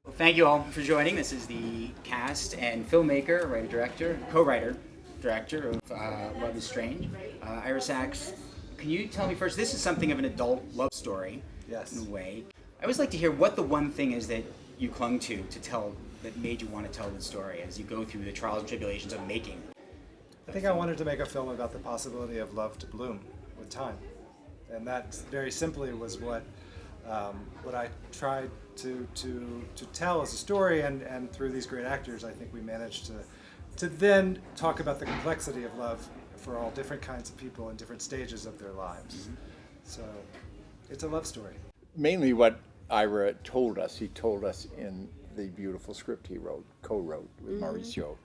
Well, thank you all for joining. This is the cast and filmmaker, writer-director, co-writer, director of Love is Strange. Ira Sachs, can you tell me first, this is something of an adult love story, Yes. in a way. I always like to hear what the one thing is that you clung to tell, that made you want to tell the story as you go through the trials and tribulations of making. I think I wanted to make a film about the possibility of love to bloom with time. And that very simply was what I tried to tell as a story, and through these great actors, I think we managed to then talk about the complexity of love for all different kinds of people in different stages of their lives. Mm-hmm. So it's a love story. Mainly what Ira told us, he told us in the beautiful script he co-wrote with Marisa.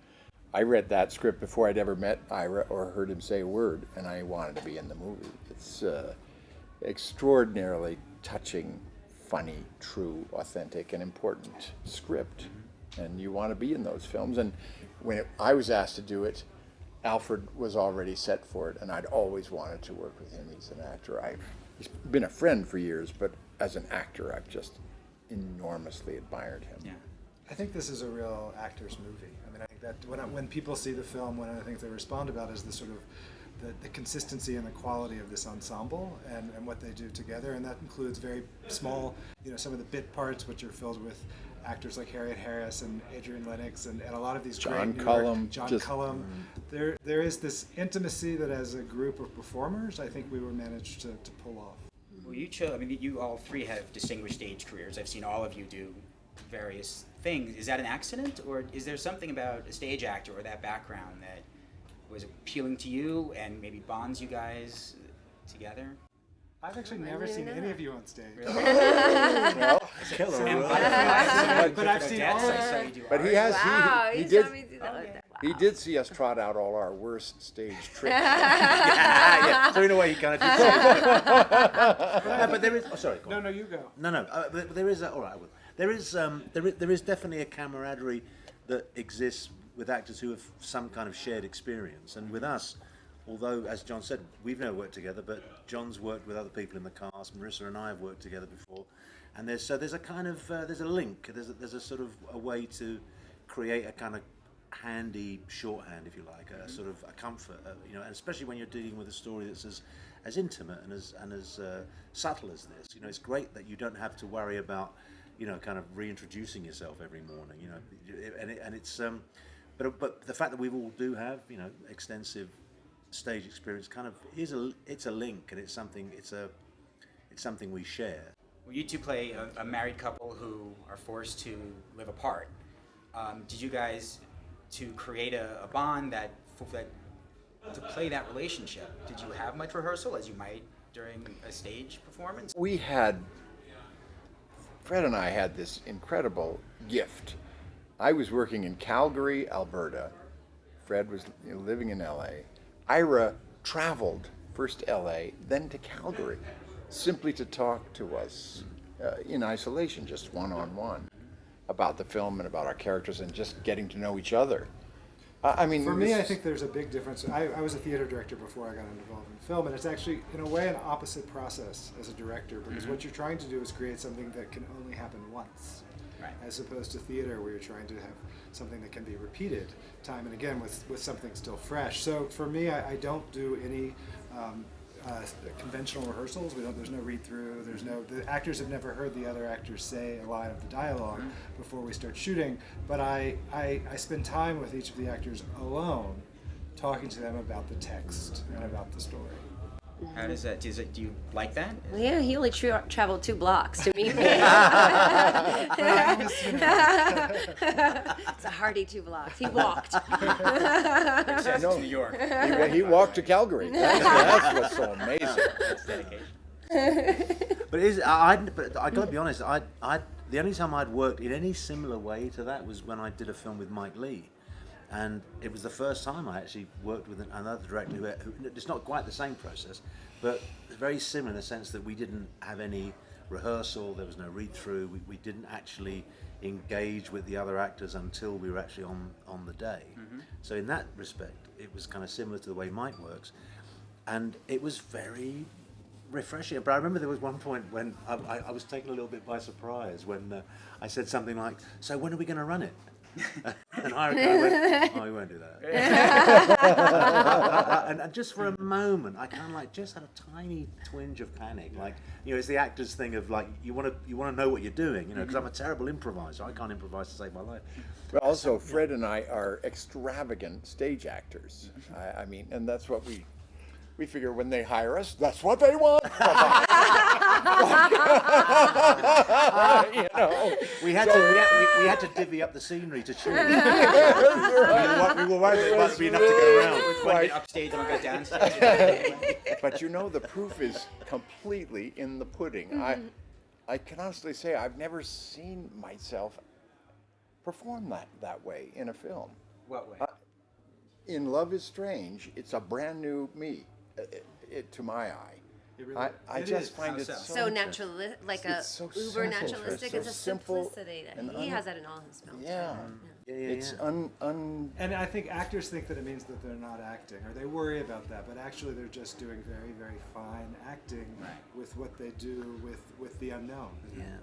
I read that script before I'd ever met Ira or heard him say a word, and I wanted to be in the movie. It's extraordinarily touching, funny, true, authentic, and important script, and you want to be in those films. And when I was asked to do it, Alfred was already set for it, and I'd always wanted to work with him. He's an actor. He's been a friend for years, but as an actor, I've just enormously admired him. Yeah. I think this is a real actor's movie. I mean, I think that when people see the film, one of the things they respond about is the sort of the consistency and the quality of this ensemble and what they do together, and that includes very small, some of the bit parts which are filled with actors like Harriet Harris and Adrienne Lennox and a lot of these John great Cullum. John Cullum. There is this intimacy that as a group of performers, I think we were managed to pull off. Well, you all three have distinguished stage careers. I've seen all of you do various things. Is that an accident, or is there something about a stage actor or that background that was appealing to you and maybe bonds you guys together? I've actually never seen any of you on stage. Really? Well, but I've seen all of you. but he has. Wow, He you did. saw me do that with that. Wow. He did see us trot out all our worst stage tricks. Yeah. So in a way, he kind of did say but there is. Oh, sorry. Go on. No, you go. No. But there is. All right. I will. There is definitely a camaraderie that exists with actors who have some kind of shared experience, and with us, although as John said, we've never worked together, but John's worked with other people in the cast. Marisa and I have worked together before, and there's a kind of there's a link. There's a sort of a way to create a kind of handy shorthand, if you like, a sort of a comfort, and especially when you're dealing with a story that's as intimate and as subtle as this. It's great that you don't have to worry about kind of reintroducing yourself every morning. And it's but the fact that we all do have extensive stage experience kind of it's a link, and it's something we share. Well, you two play a married couple who are forced to live apart. Did you guys, to create a bond that to play that relationship, did you have much rehearsal as you might during a stage performance? Fred and I had this incredible gift. I was working in Calgary, Alberta. Fred was living in LA. Ira traveled first to LA, then to Calgary, simply to talk to us in isolation, just one-on-one, about the film and about our characters and just getting to know each other. I think there's a big difference. I was a theater director before I got involved in film, and it's actually, in a way, an opposite process as a director, because what you're trying to do is create something that can only happen once, right, as opposed to theater, where you're trying to have something that can be repeated time and again with something still fresh. So for me, I don't do any conventional rehearsals. There's no read-through. The actors have never heard the other actors say a line of the dialogue before we start shooting. But I spend time with each of the actors alone, talking to them about the text and about the story. How does that? Do you like that? Yeah, he only traveled 2 blocks to meet me. It's a hearty 2 blocks. He walked. To New York. He walked to Calgary. That's what's so amazing. That's dedication. But I got to be honest. The only time I'd worked in any similar way to that was when I did a film with Mike Leigh. And it was the first time I actually worked with another director who it's not quite the same process, but very similar in the sense that we didn't have any rehearsal, there was no read-through, we didn't actually engage with the other actors until we were actually on the day. So in that respect, it was kind of similar to the way Mike works. And it was very refreshing. But I remember there was one point when I was taken a little bit by surprise when I said something like, "So when are we going to run it?" And I went, "Oh, we won't do that." and just for a moment, I kind of like just had a tiny twinge of panic. Like, you know, it's the actor's thing of like you want to know what you're doing, you know, because I'm a terrible improviser. I can't improvise to save my life. But also, Fred and I are extravagant stage actors. I mean, and that's what we figure when they hire us, that's what they want from us. You know, We had to divvy up the scenery to choose. We were worried it might be enough to go around. One get upstage and one get downstage. But you know, the proof is completely in the pudding. I can honestly say I've never seen myself perform that way in a film. What way? In Love is Strange, it's a brand new me, to my eye. I just find it So natural, like It's so uber simple. naturalistic. It's It's so a simple simplicity that and he has that in all his films. Yeah. It's And I think actors think that it means that they're not acting, or they worry about that, but actually they're just doing very, very fine acting with what they do with the unknown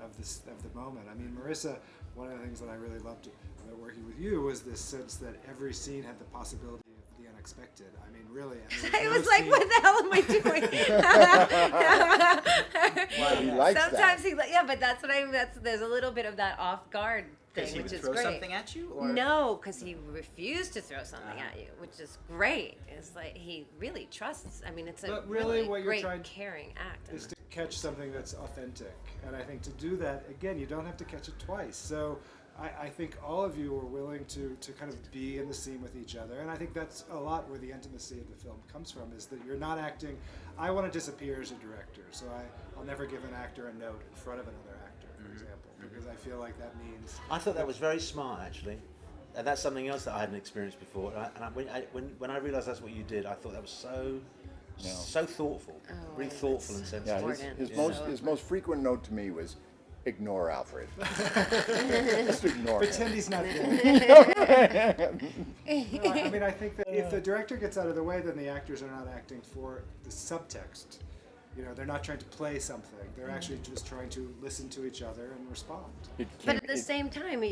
of the moment. I mean, Marisa, one of the things that I really loved about working with you was this sense that every scene had the possibility of the unexpected. I mean, really. I was like, what the hell am I doing? he likes Sometimes that. but that's what there's a little bit of that off guard Because thing, he which would is throw great. something at you? Or? No, because he refused to throw something at you, which is great. It's like he really trusts. I mean, it's a But really what you're great, trying caring act. is to catch something that's authentic. And I think to do that, again, you don't have to catch it twice. So I think all of you were willing to kind of be in the scene with each other. And I think that's a lot where the intimacy of the film comes from, is that you're not acting. I want to disappear as a director, so I'll never give an actor a note in front of another actor, for example, because I feel like that means... I thought that was very smart, actually. And that's something else that I hadn't experienced before. When I realised that's what you did, I thought that was so thoughtful, really thoughtful and sensitive. Yeah, his most frequent note to me was, ignore Alfred. Just ignore him. Pretend he's not there. No, I mean, I think that if the director gets out of the way, then the actors are not acting for the subtext. You know, they're not trying to play something. They're actually just trying to listen to each other and respond. But at the same time,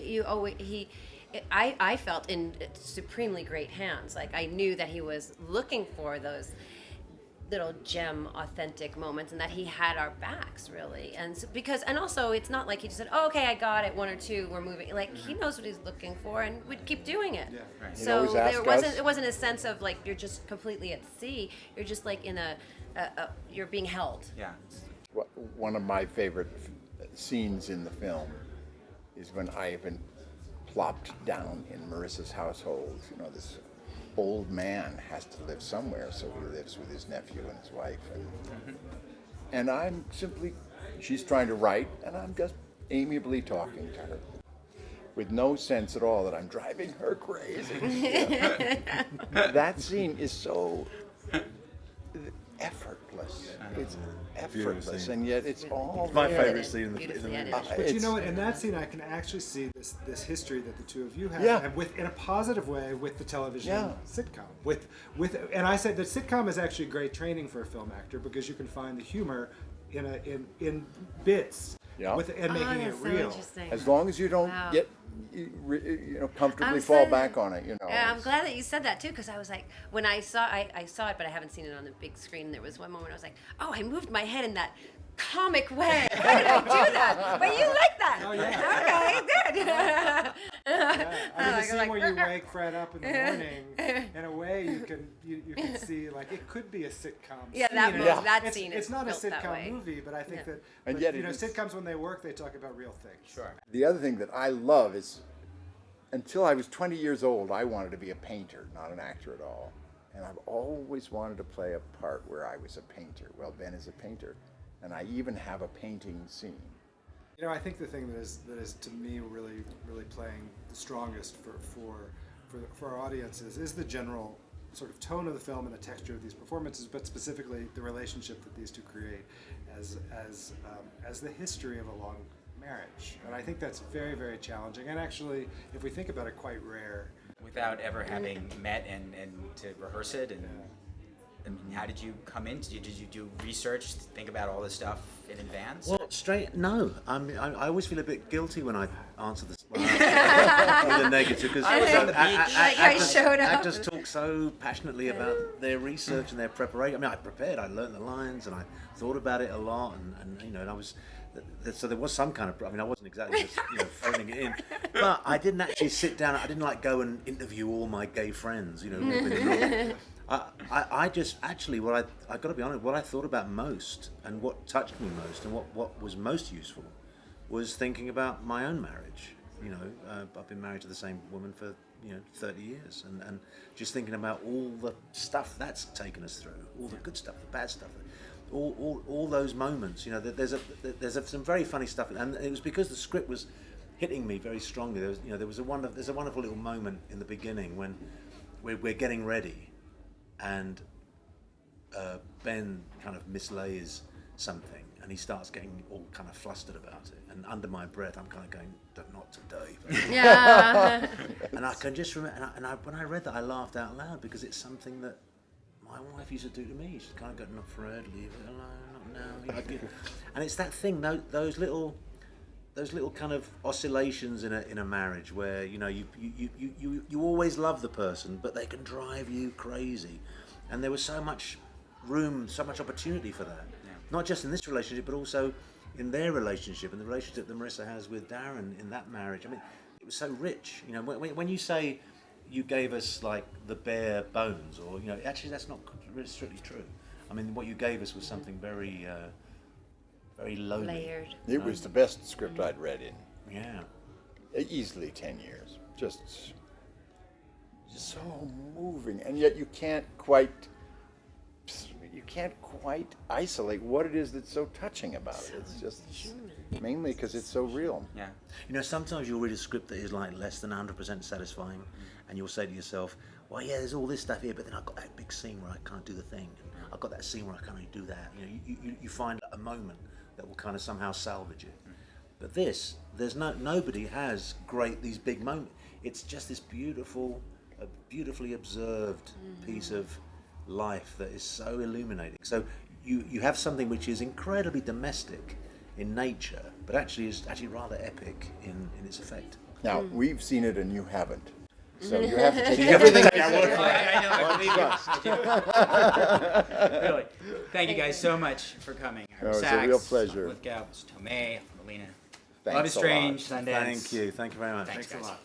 I felt in supremely great hands. Like, I knew that he was looking for those little gem authentic moments, and that he had our backs, really. And so, and also it's not like he just said, oh, okay, I got it, one or two, we're moving. Like, he knows what he's looking for, and we'd keep doing it. Yeah. Right. So He'd always ask us. it wasn't a sense of like you're just completely at sea. You're just like in you're being held. Yeah. One of my favorite scenes in the film is when I have been plopped down in Marissa's household. You know, this old man has to live somewhere, so he lives with his nephew and his wife. And I'm simply, she's trying to write, and I'm just amiably talking to her, with no sense at all that I'm driving her crazy. That scene is so effortless. It's effortless, and yet it's all My there. favourite scene in the Beautifully movie. edited. But you know what? In that scene, I can actually see this history that the two of you have, Yeah. and in a positive way with the television Yeah. sitcom. And I said that sitcom is actually great training for a film actor, because you can find the humor in bits, Yeah. and making it that's so real. interesting. As long as you don't Wow. get, comfortably I'm fall so- back on it, Yeah, I'm glad that you said that too, because I was like, when I saw it, but I haven't seen it on the big screen. There was one moment I was like, oh, I moved my head in that comic way. How did I do that? But you like that? Oh, yeah. Okay, good. Yeah. I mean, the Like, scene where you wake Fred up in the morning, in a way you can see, like, it could be a sitcom Yeah, scene. that and movie- that it's, scene it's is not a built that sitcom way. movie, but I think Yeah. that, And but, yet you it know, is- sitcoms, when they work, they talk about real things. Sure. The other thing that I love is, until I was 20 years old, I wanted to be a painter, not an actor at all. And I've always wanted to play a part where I was a painter. Well, Ben is a painter, and I even have a painting scene. You know, I think the thing that is to me really playing the strongest for our audiences is the general sort of tone of the film and the texture of these performances, but specifically the relationship that these two create as the history of a long marriage. And I think that's very, very challenging, and actually, if we think about it, quite rare. Without ever having met and to rehearse it, and I mean, how did you come into? Did you do research, think about all this stuff in advance? Well, no. I always feel a bit guilty when I answer this with a negative because I was on the beach. I showed up. actors talk so passionately about their research and their preparation. I mean, I prepared. I learned the lines and I thought about it a lot, and you know, and I was. So there was some kind of. I mean, I wasn't exactly just phoning it in, but I didn't actually sit down. I didn't like go and interview all my gay friends. You know. I just actually I got to be honest. What I thought about most and what touched me most and what was most useful was thinking about my own marriage. You know, I've been married to the same woman for 30 years, and just thinking about all the stuff that's taken us through, all the good stuff, the bad stuff. All those moments, you know, there's some very funny stuff, and it was because the script was hitting me very strongly. There's a wonderful little moment in the beginning when we're getting ready, and Ben kind of mislays something, and he starts getting all kind of flustered about it. And under my breath, I'm kind of going, "Not today." Yeah. And I can just remember, when I read that, I laughed out loud because it's something that my wife used to do to me. She'd kind of go, "Not Fred, leave it alone, not now." And it's that thing, those little kind of oscillations in a marriage where you always love the person, but they can drive you crazy. And there was so much room, so much opportunity for that. Yeah. Not just in this relationship, but also in their relationship and the relationship that Marisa has with Darren in that marriage. I mean, it was so rich. You know, when you say you gave us like the bare bones, or actually that's not really strictly true. I mean, what you gave us was something very, very lonely. Layered. It was the best script I'd read in Yeah. easily 10 years. Just so moving, and yet you can't quite isolate what it is that's so touching about it. It's just mainly because it's so real. Yeah. You know, sometimes you'll read a script that is like less than 100% satisfying, and you'll say to yourself, "Well, yeah, there's all this stuff here, but then I've got that big scene where I can't do the thing. I've got that scene where I can't really do that." You find a moment that will kind of somehow salvage it. But there's nobody has these big moments. It's just this beautifully observed piece of life that is so illuminating. So you have something which is incredibly domestic in nature, but actually is rather epic in its effect. Now, we've seen it and you haven't. So you have to take everything I word for it. I believe you. Really. Thank you guys so much for coming. No, it's a Sachs, real pleasure. Lithgow, Tomei, Molina. Thanks Love is a lot. Strange, Sundance. Thank you very much. Thanks, guys. a lot.